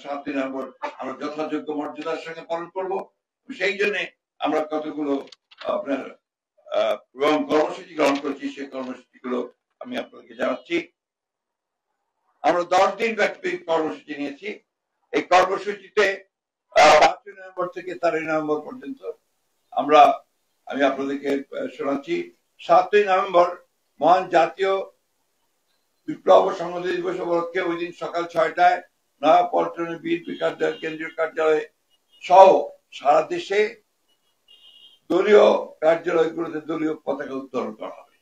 7ই November আমরা যথাযোগ্য মর্যাদার সঙ্গে পালন করব। সেই জন্য আমরা কতগুলো আপনার কর্মসূচি গ্রহণ করছি, সেই কর্মসূচিগুলো আমি আপনাকে জানাচ্ছি। আমরা 10 দিন ব্যাপী কর্মসূচি নিয়েছি। এই কর্মসূচিতে 5ই নভেম্বর থেকে 13 নভেম্বর পর্যন্ত আমি আপনাদেরকে শোনাচ্ছি। 7ই নভেম্বর মহান জাতীয় বিপ্লব ও সংহতি দিবস উপলক্ষে ওই দিন সকাল 6টায় নয়াপল্টনের বিএনপি কার্যালয়, কেন্দ্রীয় কার্যালয় সহ সারা দেশে দলীয় কার্যালয়গুলোতে দলীয় পতাকা উত্তোলন করা হবে।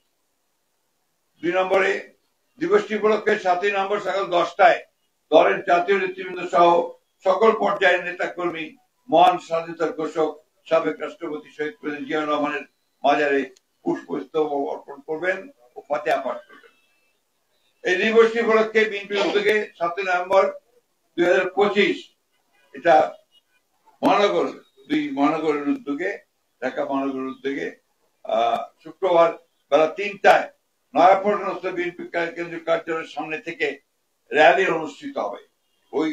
2 নম্বরে দিবসটি উপলক্ষে 7ই নভেম্বর সকাল 10টায় দলের জাতীয় নেতৃবৃন্দ সহ সকল পর্যায়ের নেতা কর্মী মহান স্বাধীনতার ঘোষক সাবেক রাষ্ট্রপতি শহীদ প্রেসিডেন্ট জিয়াউর রহমানের মাজারে পুষ্পস্তবক অর্পণ করবেন ও ফাতিহা পাঠ করবেন। এই দিবসটি উপলক্ষে বিএনপির উদ্যোগে 7ই নভেম্বর 2025 এটা মহানগরের উদ্যোগে, ঢাকা মহানগরের উদ্যোগে শুক্রবার বেলা 3টায় নয়াপল্টনস্থ বিএনপি কেন্দ্রীয় কার্যালয়ের সামনে থেকে র্যালি অনুষ্ঠিত হবে। ওই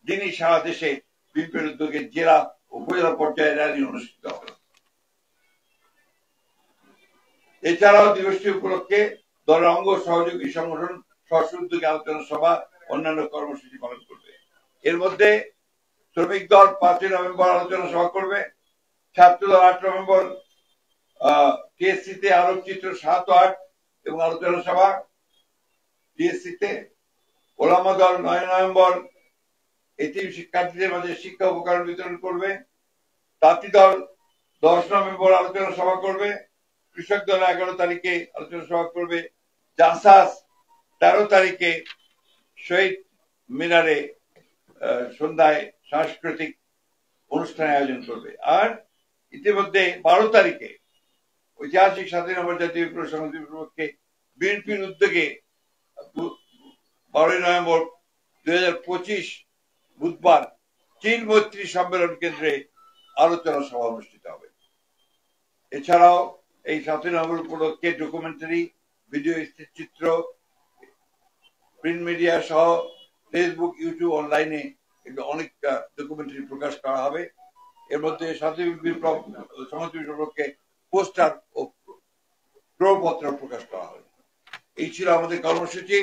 দিনই সারা দেশে বিএনপির উদ্যোগে জেলা উপজেলা পর্যায়ে র্যালি অনুষ্ঠিত হবে। এছাড়াও দিবসটি উপলক্ষে দলের অঙ্গ সহযোগী সংগঠন সহযোগী আলোচনা সভা, অন্যান্য কর্মসূচি পালন করবে। এর মধ্যে শ্রমিক দল 5ই নভেম্বর আলোচনা সভা করবে, ছাত্র দল 8 নভেম্বর টিএসসিতে আলোকচিত্র 7 ও 8 এবং আলোচনা সভা টিএসসিতে, ওলামা দল 9 নভেম্বর এতিম শিক্ষার্থীদের মাঝে শিক্ষা উপকরণ বিতরণ করবে, তাঁতি দল 10 নভেম্বর আলোচনা সভা করবে, কৃষক দল 11 তারিখে আলোচনা সভা করবে, জাসাস 13 তারিখে শহীদ মিনারে সন্ধ্যায় সাংস্কৃতিক অনুষ্ঠান আয়োজন করবে। আর ইতিমধ্যে 12 তারিখে ঐতিহাসিক 7ই নভেম্বর জাতীয় বিপ্লব সংহতি উপলক্ষে বিএনপির উদ্যোগে 12ই নভেম্বর 2025 বুধবার চীন মৈত্রী সম্মেলন কেন্দ্রে আলোচনা সভা অনুষ্ঠিত হবে। এছাড়াও এই 7ই নভেম্বর উপলক্ষে ডকুমেন্টারি, ভিডিও চিত্র, প্রিন্ট মিডিয়া সহ ফেসবুক, ইউটিউব, অনলাইনে অনেক ডকুমেন্টারি প্রকাশ করা হবে। এর মধ্যে 7ই বিপ্লব সংহতি উপলক্ষে পোস্টার ও প্রপত্র প্রকাশ করা হবে। এই ছিল আমাদের কর্মসূচি।